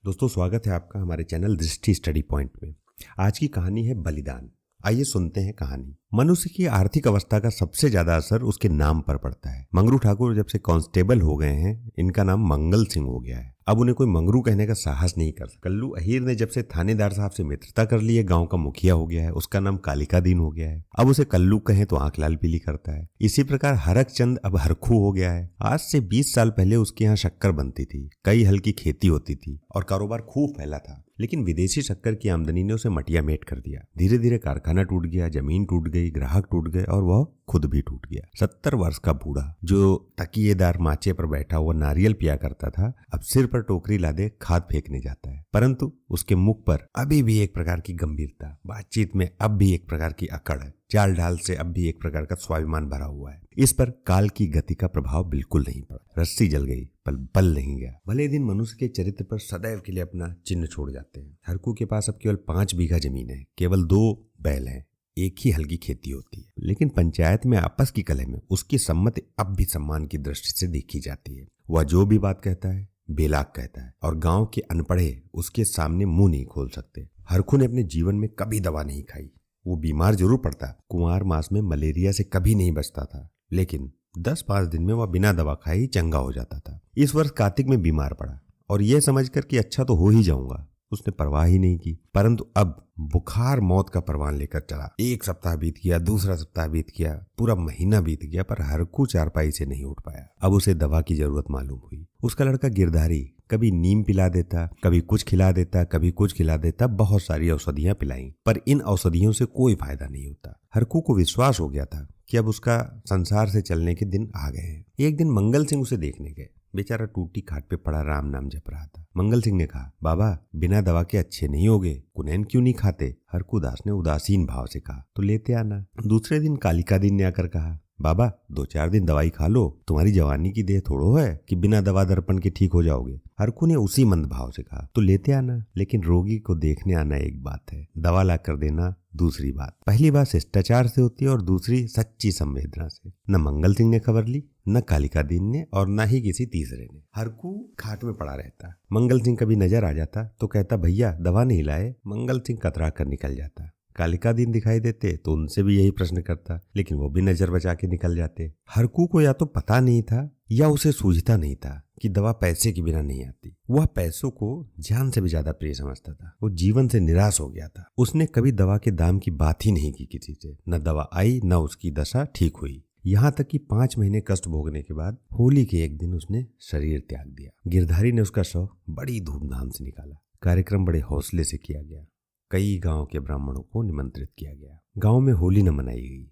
दोस्तों, स्वागत है आपका हमारे चैनल दृष्टि स्टडी पॉइंट में। आज की कहानी है बलिदान। आइए सुनते हैं कहानी। मनुष्य की आर्थिक अवस्था का सबसे ज्यादा असर उसके नाम पर पड़ता है। मंगरू ठाकुर जब से कांस्टेबल हो गए हैं, इनका नाम मंगल सिंह हो गया है। अब उन्हें कोई मंगरू कहने का साहस नहीं कर सकता। कल्लू अहीर ने जब से थानेदार साहब से मित्रता कर ली है, गांव का मुखिया हो गया है। उसका नाम कालिका दीन हो गया है। अब उसे कल्लू कहें तो आंख लाल पीली करता है। इसी प्रकार हरक चंद अब हरखू हो गया है। आज से 20 साल पहले उसके यहाँ शक्कर बनती थी, कई हल की खेती होती थी और कारोबार खूब फैला था। लेकिन विदेशी शक्कर की आमदनी ने उसे मटिया मेट कर दिया। धीरे धीरे कारखाना टूट गया, जमीन टूट गई, ग्राहक टूट गए और वह खुद भी टूट गया। 70 वर्ष का बूढ़ा जो तकिएदार माचे पर बैठा हुआ नारियल पिया करता था, अब सिर पर टोकरी लादे खाद फेंकने जाता है। परंतु उसके मुख पर अभी भी एक प्रकार की गंभीरता, बातचीत में अब भी एक प्रकार की अकड़ है, चाल ढाल से अब भी एक प्रकार का स्वाभिमान भरा हुआ है। इस पर काल की गति का प्रभाव बिल्कुल नहीं पड़ा। रस्सी जल गई पर बल नहीं गया। भले दिन मनुष्य के चरित्र पर सदैव के लिए अपना चिन्ह छोड़ जाते हैं। हरकू के पास अब केवल 5 बीघा जमीन है, केवल 2 बैल हैं, एक ही हल की खेती होती है। लेकिन पंचायत में आपस की कलह में उसकी सम्मति अब भी सम्मान की दृष्टि से देखी जाती है। वह जो भी बात कहता है बेलाग कहता है और गांव के अनपढ़े उसके सामने मुंह नहीं खोल सकते। हरखू ने अपने जीवन में कभी दवा नहीं खाई। वो बीमार जरूर पड़ता, कुंवार मास में मलेरिया से कभी नहीं बचता था, लेकिन 10-5 दिन में वह बिना दवा खाए ही चंगा हो जाता था। इस वर्ष कार्तिक में बीमार पड़ा और यह समझकर कि अच्छा तो हो ही जाऊंगा, उसने परवाह ही नहीं की। परंतु अब बुखार मौत का परवान लेकर चला। 1 सप्ताह बीत गया, दूसरा सप्ताह बीत गया, पूरा महीना बीत गया, पर हरखू चारपाई से नहीं उठ पाया। अब उसे दवा की जरूरत मालूम हुई। उसका लड़का गिरधारी कभी नीम पिला देता, कभी कुछ खिला देता, कभी कुछ खिला देता। बहुत सारी औषधियां पिलाई, पर इन औषधियों से कोई फायदा नहीं होता। हरखू को विश्वास हो गया था कि अब उसका संसार से चलने के दिन आ गए हैं। एक दिन मंगल सिंह उसे देखने गए। बेचारा टूटी खाट पे पड़ा राम नाम जप रहा था। मंगल सिंह ने कहा, बाबा बिना दवा के अच्छे नहीं होगे, कुनैन क्यों नहीं खाते? हरखू दास ने उदासीन भाव से कहा, तो लेते आना। दूसरे दिन कालिका दीन ने आकर कहा, बाबा 2-4 दिन दवाई खा लो, तुम्हारी जवानी की देह थोड़ो है कि बिना दवा दर्पण के ठीक हो जाओगे। हरखू ने उसी मंद भाव से कहा, तो लेते आना, लेकिन रोगी को देखने आना एक बात है, दवा ला कर देना दूसरी बात। पहली बात शिष्टाचार से होती है और दूसरी सच्ची संवेदना से। न मंगल सिंह ने खबर ली, न कालिका दीन ने, और न ही किसी तीसरे ने। हरखू खाट में पड़ा रहता। मंगल सिंह कभी नजर आ जाता तो कहता, भैया दवा नहीं लाए? मंगल सिंह कतरा कर निकल जाता। कालिका दीन दिखाई देते तो उनसे भी यही प्रश्न करता, लेकिन वो भी नजर बचा के निकल जाते। हरखू को या तो पता नहीं था या उसे सूझता नहीं था कि दवा पैसे के बिना नहीं आती। वह पैसों को जान से भी ज्यादा प्रिय समझता था। वो जीवन से निराश हो गया था। उसने कभी दवा के दाम की बात ही नहीं की किसी से। न दवा आई, न उसकी दशा ठीक हुई। यहाँ तक कि 5 महीने कष्ट भोगने के बाद होली के एक दिन उसने शरीर त्याग दिया। गिरधारी ने उसका शव बड़ी धूमधाम से निकाला। कार्यक्रम बड़े हौसले से किया गया। कई गांव के ब्राह्मणों को निमंत्रित किया गया। गांव में होली न मनाई गई,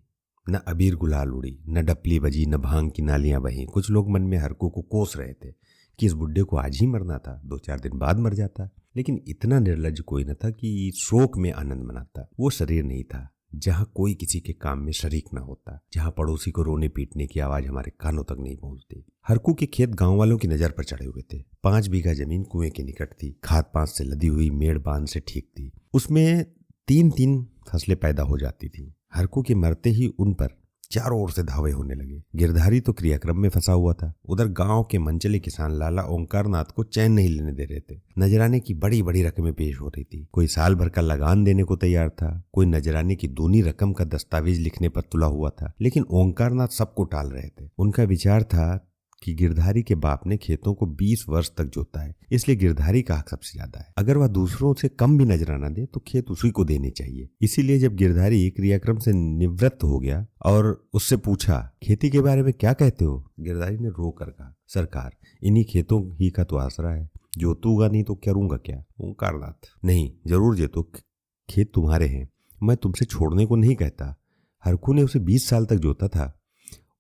न अबीर गुलाल उड़ी, न डपली बजी, न भांग की नालियां बही। कुछ लोग मन में हरखू को कोस रहे थे कि इस बुड्ढे को आज ही मरना था, 2-4 दिन बाद मर जाता। लेकिन इतना निर्लज्ज कोई न था कि शोक में आनंद मनाता। वो शरीर नहीं था जहां कोई किसी के काम में शरीक न होता, जहां पड़ोसी को रोने पीटने की आवाज हमारे कानों तक नहीं पहुंचती। हरखू के खेत गांव वालों की नजर पर चढ़े हुए थे। 5 बीघा जमीन कुएं के निकट थी, खाद पांच से लदी हुई, मेड़ बांध से ठीक थी। उसमें 3-3 फसलें पैदा हो जाती थी। हरखू के मरते ही उन पर चारों ओर से धावे होने लगे। गिरधारी तो क्रियाक्रम में फंसा हुआ था। उधर गांव के मनचले किसान लाला ओंकार नाथ को चैन नहीं लेने दे रहे थे। नजराने की बड़ी बड़ी रकमें पेश हो रही थी। कोई साल भर का लगान देने को तैयार था, कोई नजराने की दूनी रकम का दस्तावेज लिखने पर तुला हुआ था। लेकिन ओंकार नाथ सबको टाल रहे थे। उनका विचार था कि गिरधारी के बाप ने खेतों को 20 वर्ष तक जोता है, इसलिए गिरधारी का हक सबसे ज्यादा है। अगर वह दूसरों से कम भी नजराना दे तो खेत उसी को देने चाहिए। इसीलिए जब गिरधारी क्रियाक्रम से निवृत्त हो गया और उससे पूछा, खेती के बारे में क्या कहते हो? गिरधारी ने रो कर कहा, सरकार इन्हीं खेतों ही का तो आसरा है, जोतूंगा नहीं तो करूंगा क्या? ओंकारनाथ, नहीं जरूर जेतो, खेत तुम्हारे हैं, मैं तुमसे छोड़ने को नहीं कहता। हरखू ने उसे 20 साल तक जोता था,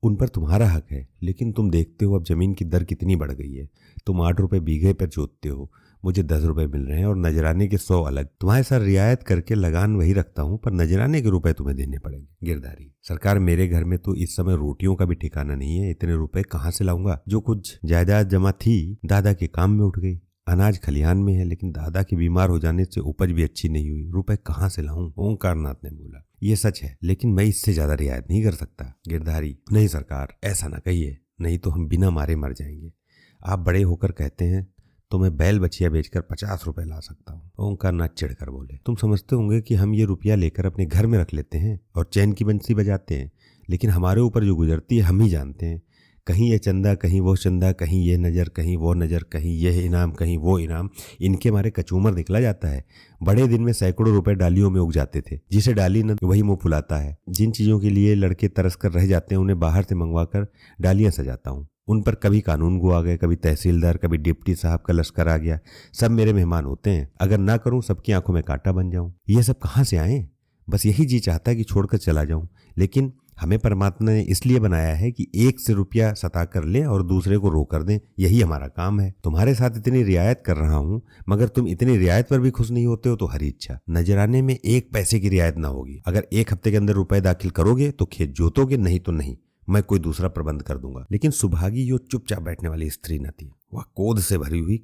उन पर तुम्हारा हक है। लेकिन तुम देखते हो अब जमीन की दर कितनी बढ़ गई है। तुम 8 रुपए बीघे पर जोतते हो, मुझे 10 रुपए मिल रहे हैं और नजराने के 100 अलग। तुम्हारे साथ रियायत करके लगान वही रखता हूँ, पर नजराने के रुपए तुम्हें देने पड़ेंगे। गिरधारी, सरकार मेरे घर में तो इस समय रोटियों का भी ठिकाना नहीं है, इतने रुपए कहाँ से लाऊंगा? जो कुछ जायदाद जमा थी दादा के काम में उठ गई। अनाज खलिहान में है, लेकिन दादा के बीमार हो जाने से उपज भी अच्छी नहीं हुई, रुपए कहाँ से लाऊं? ओंकारनाथ ने बोला, ये सच है, लेकिन मैं इससे ज्यादा रियायत नहीं कर सकता। गिरधारी, नहीं सरकार, ऐसा ना कहिए, नहीं तो हम बिना मारे मर जाएंगे। आप बड़े होकर कहते हैं तो मैं बैल बछिया बेचकर 50 रुपए ला सकता हूँ। ओंकार नाथ चिढ़कर बोले, तुम समझते होंगे कि हम ये रुपया लेकर अपने घर में रख लेते हैं और चैन की बंसी बजाते हैं, लेकिन हमारे ऊपर जो गुजरती है हम ही जानते हैं। कहीं ये चंदा, कहीं वो चंदा, कहीं ये नज़र, कहीं वो नज़र, कहीं यह इनाम, कहीं वो इनाम, इनके मारे कचूमर निकला जाता है। बड़े दिन में सैकड़ों रुपए डालियों में उग जाते थे। जिसे डाली न वही मुंह फुलाता है। जिन चीज़ों के लिए लड़के तरस कर रह जाते हैं उन्हें बाहर से मंगवा कर डालियाँ सजाता हूँ। उन पर कभी कानून गो आ गए, कभी तहसीलदार, कभी डिप्टी साहब का लश्कर आ गया। सब मेरे मेहमान होते हैं। अगर ना करूँ सबकी आंखों में कांटा बन जाऊँ। ये सब कहाँ से आए? बस यही जी चाहता है कि छोड़कर चला जाऊँ, लेकिन हमें परमात्मा ने इसलिए बनाया है कि एक से रुपया सता कर लें और दूसरे को रो कर दें। यही हमारा काम है। तुम्हारे साथ इतनी रियायत कर रहा हूँ, मगर तुम इतनी रियायत पर भी खुश नहीं होते हो तो हरी इच्छा। नजराने में 1 पैसे की रियायत ना होगी। अगर 1 हफ्ते के अंदर रुपए दाखिल करोगे तो खेत जोतोगे, नहीं तो नहीं। मैं कोई दूसरा प्रबंध कर दूंगा। लेकिन सुभागी जो चुपचाप बैठने वाली स्त्री न थी। वह क्रोध से भरी हुई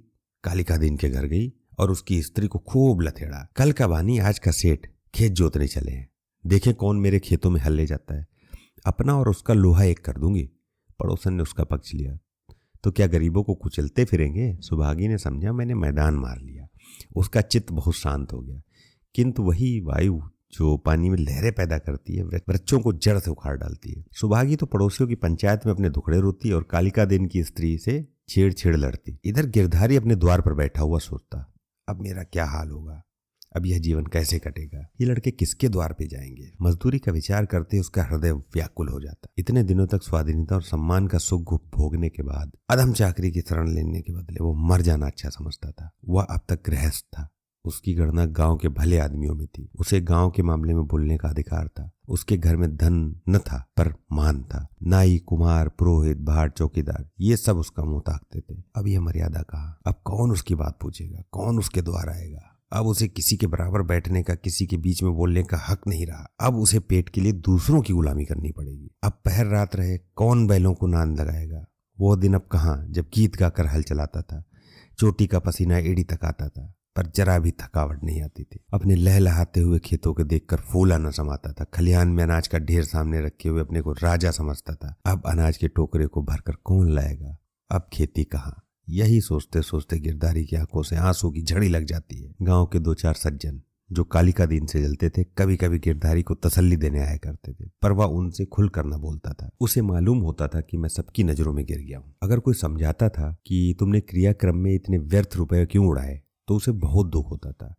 कालिका दीन के घर गई और उसकी स्त्री को खूब लथेड़ा। कल का बानी आज का सेठ खेत जोतने चले हैं। देखें कौन मेरे खेतों में हल ले जाता है। अपना और उसका लोहा एक कर दूंगी। पड़ोसन ने उसका पक्ष लिया। तो क्या गरीबों को कुचलते फिरेंगे? सुभागी ने समझा मैंने मैदान मार लिया। उसका चित्त बहुत शांत हो गया। किंतु वही वायु जो पानी में लहरें पैदा करती है वृक्षों को जड़ से उखाड़ डालती है। सुभागी तो पड़ोसियों की पंचायत में अपने दुखड़े रोती और कालिका दिन की स्त्री से छेड़ लड़ती। इधर गिरधारी अपने द्वार पर बैठा हुआ सोचता, अब मेरा क्या हाल होगा? अब यह जीवन कैसे कटेगा? ये लड़के किसके द्वार पे जाएंगे? मजदूरी का विचार करते उसका हृदय व्याकुल हो जाता। इतने दिनों तक स्वाधीनता और सम्मान का सुख भोगने के बाद अधम चाकरी की शरण लेने के बदले वो मर जाना अच्छा समझता था। वह अब तक गृहस्थ था। उसकी गणना गांव के भले आदमियों में थी। उसे गांव के मामले में बोलने का अधिकार था। उसके घर में धन न था पर मान था। नाई, कुम्हार, पुरोहित, भाट, चौकीदार ये सब उसका मुंह ताकते थे। अब यह मर्यादा कहाँ? अब कौन उसकी बात पूछेगा? कौन उसके द्वार आएगा? अब उसे किसी के बराबर बैठने का, किसी के बीच में बोलने का हक नहीं रहा। अब उसे पेट के लिए दूसरों की गुलामी करनी पड़ेगी। अब पहर रात रहे कौन बैलों को नांद लगाएगा? वो दिन अब कहाँ जब गीत गाकर हल चलाता था। चोटी का पसीना एड़ी तक आता था पर जरा भी थकावट नहीं आती थी। अपने लहलहाते हुए खेतों को देखकर फूला न समाता था। खलिहान में अनाज का ढेर सामने रखे हुए अपने को राजा समझता था। अब अनाज के टोकरे को भरकर कौन लाएगा? अब खेती कहाँ? यही सोचते सोचते गिरधारी की आंखों से आंसू की झड़ी लग जाती है। गांव के 2-4 सज्जन जो कालिका दीन से जलते थे कभी कभी गिरधारी को तसल्ली देने आया करते थे, पर वह उनसे खुल कर न बोलता था। उसे मालूम होता था कि मैं सबकी नजरों में गिर गया हूँ। अगर कोई समझाता था कि तुमने क्रियाक्रम में इतने व्यर्थ रुपए क्यों उड़ाए तो उसे बहुत दुख होता था।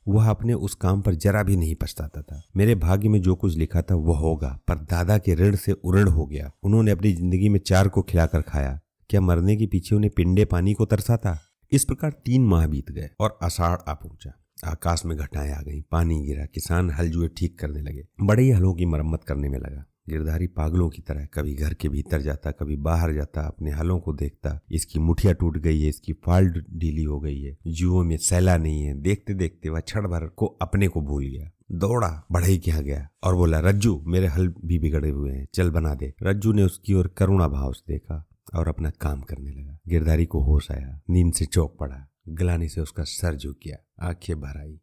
वह अपने उस काम पर जरा भी नहीं पछताता था। मेरे भाग्य में जो कुछ लिखा था वह होगा, पर दादा के ऋण से उऋण हो गया। उन्होंने अपनी जिंदगी में 4 को खिलाकर खाया। क्या मरने के पीछे उन्हें पिंडे पानी को तरसा था? इस प्रकार 3 माह बीत गए और आषाढ़ आ पहुंचा। आकाश में घटाएं आ गई, पानी गिरा, किसान हल जुए ठीक करने लगे। बड़े ही हलों की मरम्मत करने में लगा। गिरधारी पागलों की तरह कभी घर के भीतर जाता, कभी बाहर जाता, अपने हलों को देखता। इसकी मुठिया टूट गई है, इसकी फाल ढीली हो गई है, जुओं में सैला नहीं है। देखते देखते वह क्षण भर को अपने को भूल गया। दौड़ा बढ़ई के यहाँ गया और बोला, रज्जू मेरे हल भी बिगड़े हुए हैं, चल बना दे। रज्जू ने उसकी ओर करुणा भाव से देखा और अपना काम करने लगा। गिरधारी को होश आया, नींद से चौंक पड़ा। गलानी से उसका सर झुक गया, आंखें भर आई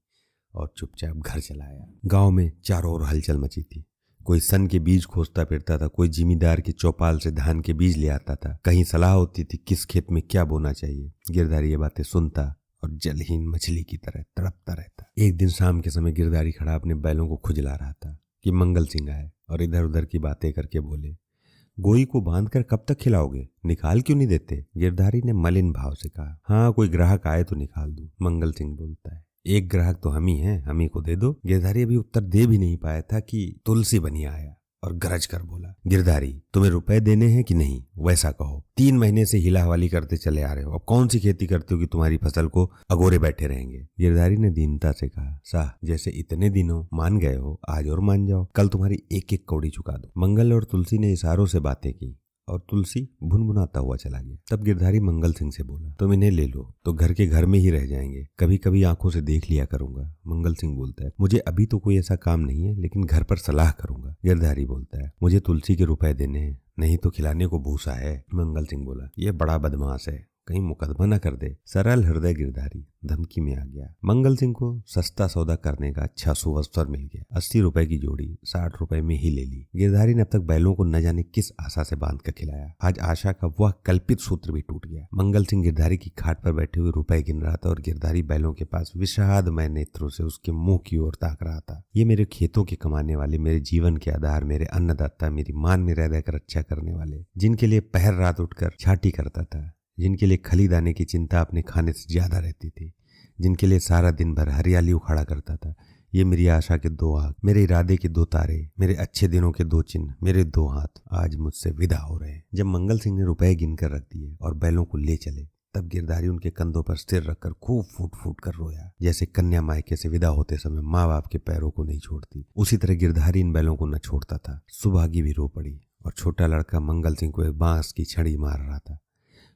और चुपचाप घर चला आया। गांव में चारों ओर हलचल मची थी। कोई सन के बीज खोजता फिरता था, कोई जिमीदार की चौपाल से धान के बीज ले आता था। कहीं सलाह होती थी किस खेत में क्या बोना चाहिए। गिरधारी ये बातें सुनता और जलहीन मछली की तरह तड़पता रहता। एक दिन शाम के समय गिरधारी खड़ा अपने बैलों को खुजला रहा था कि मंगल सिंह आए और इधर उधर की बातें करके बोले, गोई को बांधकर कब तक खिलाओगे? निकाल क्यों नहीं देते? गिरधारी ने मलिन भाव से कहा, हाँ कोई ग्राहक आए तो निकाल दूं। मंगल सिंह बोलता है, एक ग्राहक तो हम ही हैं, हम ही को दे दो। गिरधारी अभी उत्तर दे भी नहीं पाया था कि तुलसी बनिया आया और गरज कर बोला, गिरधारी तुम्हें रुपए देने हैं कि नहीं? वैसा कहो। 3 महीने से हिला हवाली करते चले आ रहे हो, अब कौन सी खेती करते हो कि तुम्हारी फसल को अगोरे बैठे रहेंगे? गिरधारी ने दीनता से कहा, साह जैसे इतने दिनों मान गए हो आज और मान जाओ, कल तुम्हारी 1-1 कौड़ी चुका दो। मंगल और तुलसी ने इशारों से बातें की और तुलसी भुनभुनाता हुआ चला गया। तब गिरधारी मंगल सिंह से बोला, तुम इन्हें ले लो तो घर के घर में ही रह जाएंगे, कभी कभी आंखों से देख लिया करूंगा। मंगल सिंह बोलता है, मुझे अभी तो कोई ऐसा काम नहीं है, लेकिन घर पर सलाह करूंगा। गिरधारी बोलता है, मुझे तुलसी के रुपए देने हैं, नहीं तो खिलाने को भूसा है। मंगल सिंह बोला, यह बड़ा बदमाश है, कहीं मुकदमा न कर दे। सरल हृदय गिरधारी धमकी में आ गया। मंगल सिंह को सस्ता सौदा करने का अच्छा सुअवसर मिल गया। 80 रुपए की जोड़ी 60 रुपए में ही ले ली। गिरधारी ने अब तक बैलों को न जाने किस आशा से बांध कर खिलाया। आज आशा का वह कल्पित सूत्र भी टूट गया। मंगल सिंह गिरधारी की खाट पर बैठे हुए रुपए गिन रहा था और गिरधारी बैलों के पास विषादमय नेत्रों से उसके मुंह की ओर ताक रहा था। ये मेरे खेतों के कमाने वाले, मेरे जीवन के आधार, मेरे अन्नदाता, मेरी मान में रह रहकर रक्षा करने वाले, जिनके लिए पहर रात उठकर छाटी करता था, जिनके लिए खली दाने की चिंता अपने खाने से ज्यादा रहती थी, जिनके लिए सारा दिन भर हरियाली उखाड़ा करता था, ये मेरी आशा के 2 आंख, मेरे इरादे के 2 तारे, मेरे अच्छे दिनों के 2 चिन्ह, मेरे 2 हाथ आज मुझसे विदा हो रहे हैं। जब मंगल सिंह ने रुपए गिनकर रख दिए और बैलों को ले चले, तब गिरधारी उनके कंधों पर सिर रखकर खूब फूट फूट कर रोया। जैसे कन्या मायके से विदा होते समय माँ बाप के पैरों को नहीं छोड़ती, उसी तरह गिरधारी इन बैलों को न छोड़ता था। सुभागी भी रो पड़ी और छोटा लड़का मंगल सिंह को एक बांस की छड़ी मार रहा था।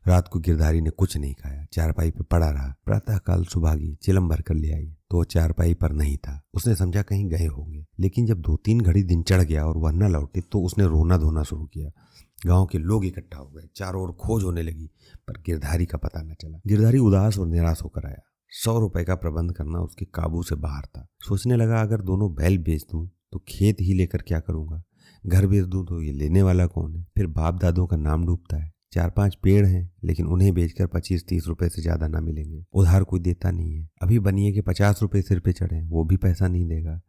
रात को गिरधारी ने कुछ नहीं खाया, चारपाई पे पड़ा रहा। प्रातःकाल सुभागी चिलम भर कर ले आई तो वो चारपाई पर नहीं था। उसने समझा कहीं गए होंगे, लेकिन जब 2-3 घड़ी दिन चढ़ गया और वह न लौटे तो उसने रोना धोना शुरू किया। गांव के लोग इकट्ठा हो गए, चारों ओर खोज होने लगी, पर गिरधारी का पता न चला। गिरधारी उदास और निराश होकर आया। 100 रुपए का प्रबंध करना उसके काबू से बाहर था। सोचने लगा, अगर दोनों बैल बेच दूं तो खेत ही लेकर क्या करूंगा, घर बेच दूं तो ये लेने वाला कौन है, फिर बाप दादों का नाम डूबता है। 4-5 पेड़ हैं, लेकिन उन्हें बेचकर 25-30 रुपए से ज्यादा ना मिलेंगे। उधार कोई देता नहीं है। अभी बनिए के 50 रुपए सिर पे चढ़े, वो भी पैसा नहीं देगा।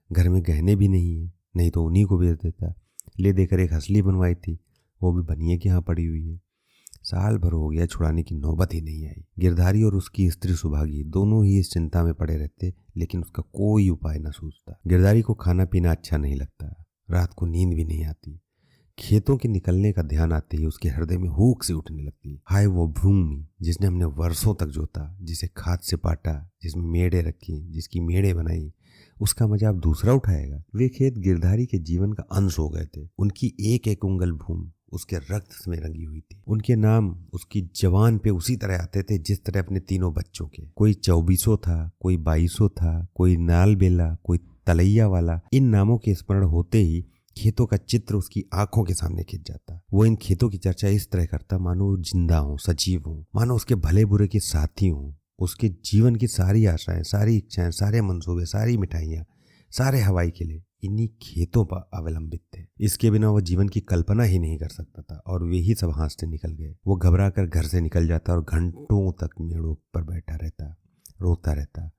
घर में गहने भी नहीं है, नहीं तो उन्हीं को बेच देता। ले देकर एक हंसली बनवाई थी, वो भी बनिए के यहाँ पड़ी हुई है। साल भर हो गया, छुड़ाने की नौबत ही नहीं आई। गिरधारी और उसकी स्त्री सुभागी दोनों ही इस चिंता में पड़े रहते, लेकिन उसका कोई उपाय न सूझता। गिरधारी को खाना पीना अच्छा नहीं लगता, रात को नींद भी नहीं आती। खेतों के निकलने का ध्यान आते ही उसके हृदय में हुक से उठने लगती। हाय वो भूमि जिसने हमने वर्षों तक जोता, जिसे खाद से पाटा, जिसमें मेड़े रखी, जिसकी मेड़े बनाई, उसका मजा अब दूसरा उठाएगा। वे खेत गिरधारी के जीवन का अंश हो गए थे। उनकी एक एक उंगल भूमि उसके रक्त में रंगी हुई थी। उनके नाम उसकी जवान पे उसी तरह आते थे जिस तरह अपने तीनों बच्चों के। कोई 2400 था, कोई 2200 था, कोई नाल बेला, कोई तलैया वाला। इन नामों के स्मरण होते ही खेतों का चित्र उसकी आंखों के सामने खिंच जाता। वो इन खेतों की चर्चा इस तरह करता मानो वो जिंदा हो, सजीव हो, मानो उसके भले बुरे के साथी हो। उसके जीवन की सारी आशाएं, सारी इच्छाएं, सारे मंसूबे, सारी मिठाइयां, सारे हवाई किले इन्हीं खेतों पर अवलंबित थे। इसके बिना वो जीवन की कल्पना ही नहीं कर सकता था। और वे ही सब हाथ से निकल गए। वो घबरा कर घर से निकल जाता और घंटों तक मेड़ों पर बैठा रहता, रोता रहता,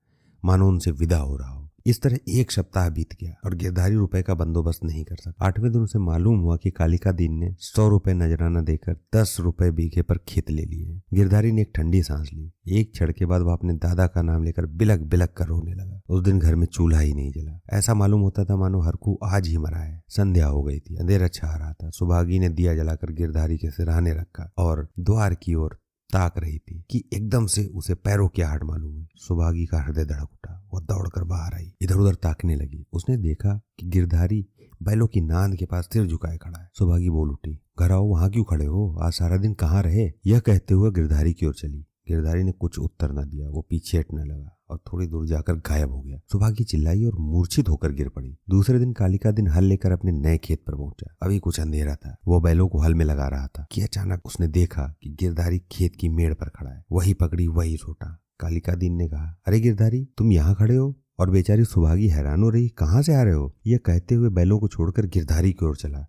मानो उनसे विदा हो रहा हो। इस तरह 1 सप्ताह बीत गया और गिरधारी रुपए का बंदोबस्त नहीं कर सका। 8वें दिन उसे मालूम हुआ कि कालिका दीन ने 100 रुपए नजराना देकर 10 रुपए बीघे पर खेत ले लिए। गिरधारी ने एक ठंडी सांस ली। एक क्षण के बाद वह अपने दादा का नाम लेकर बिलक बिलक कर रोने लगा। उस दिन घर में चूल्हा ही नहीं जला। ऐसा मालूम होता था मानो हरकू आज ही मरा है। संध्या हो गई थी, अंधेरा छा रहा था। सुभागी ने दिया जलाकर गिरधारी के सिरहाने रखा और द्वार की ओर ताक रही थी कि एकदम से उसे पैरों की आहट मालूम हुई। सुभागी का हृदय धड़क उठा। वह दौड़कर बाहर आई, इधर उधर ताकने लगी। उसने देखा कि गिरधारी बैलों की नांद के पास सिर झुकाए खड़ा है। सुभागी बोल उठी, घर आओ, वहां क्यों खड़े हो, आज सारा दिन कहाँ रहे। यह कहते हुए गिरधारी की ओर चली। गिरधारी ने कुछ उत्तर न दिया। वो पीछे हटने लगा और थोड़ी दूर जाकर गायब हो गया। सुभागी चिल्लाई और मूर्छित होकर गिर पड़ी। दूसरे दिन कालिका दिन हल लेकर अपने नए खेत पर पहुंचा। अभी कुछ अंधेरा था। वो बैलों को हल में लगा रहा था कि अचानक उसने देखा कि गिरधारी खेत की मेड़ पर खड़ा है। वही पकड़ी वही छोटा। कालिका दिन ने कहा, अरे गिरधारी, तुम यहाँ खड़े हो। और बेचारी सुभागी हैरान हो रही, कहाँ से आ रहे हो। यह कहते हुए बैलों को छोड़कर गिरधारी की ओर चला।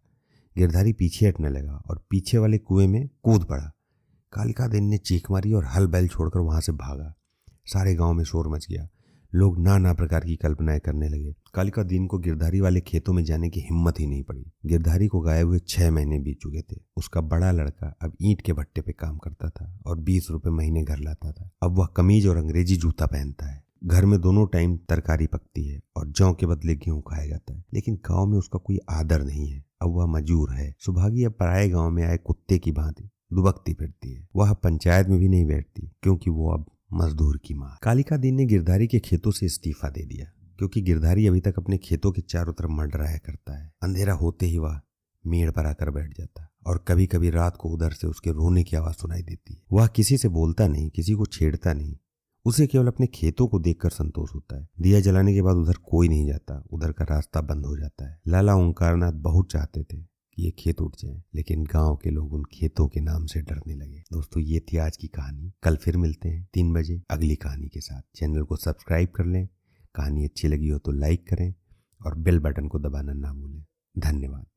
गिरधारी पीछे हटने लगा और पीछे वाले कुएं में कूद पड़ा। कालिका दिन ने चीख मारी और हल बैल छोड़कर वहां से भागा। सारे गांव में शोर मच गया। लोग नाना प्रकार की कल्पनाएं करने लगे। कालिका दिन को गिरधारी वाले खेतों में जाने की हिम्मत ही नहीं पड़ी। गिरधारी को गायब हुए 6 महीने बीत चुके थे। उसका बड़ा लड़का अब ईंट के भट्टे पे काम करता था और 20 रुपए महीने घर लाता था। अब वह कमीज और अंग्रेजी जूता पहनता है। घर में दोनों टाइम तरकारी पकती है और जौ के बदले गेहूं खाया जाता है। लेकिन गाँव में उसका कोई आदर नहीं है। अब वह मजूर है। सुभागी अब पराये गाँव में आए कुत्ते की भांति दुबकती फिरती है। वह पंचायत में भी नहीं बैठती क्योंकि वो अब मजदूर की माँ। कालिका दिन ने गिरधारी के खेतों से इस्तीफा दे दिया क्योंकि गिरधारी अभी तक अपने खेतों के चारों तरफ मंडराया करता है। अंधेरा होते ही वह मेड़ पर आकर बैठ जाता और कभी कभी रात को उधर से उसके रोने की आवाज सुनाई देती है। वह किसी से बोलता नहीं, किसी को छेड़ता नहीं। उसे केवल अपने खेतों को देखकर संतोष होता है। दिया जलाने के बाद उधर कोई नहीं जाता। उधर का रास्ता बंद हो जाता है। लाला ओंकारनाथ बहुत चाहते थे कि ये खेत उठ जाए, लेकिन गांव के लोग उन खेतों के नाम से डरने लगे। दोस्तों ये थी आज की कहानी। कल फिर मिलते हैं 3 बजे अगली कहानी के साथ। चैनल को सब्सक्राइब कर लें, कहानी अच्छी लगी हो तो लाइक करें और बेल बटन को दबाना ना भूलें। धन्यवाद।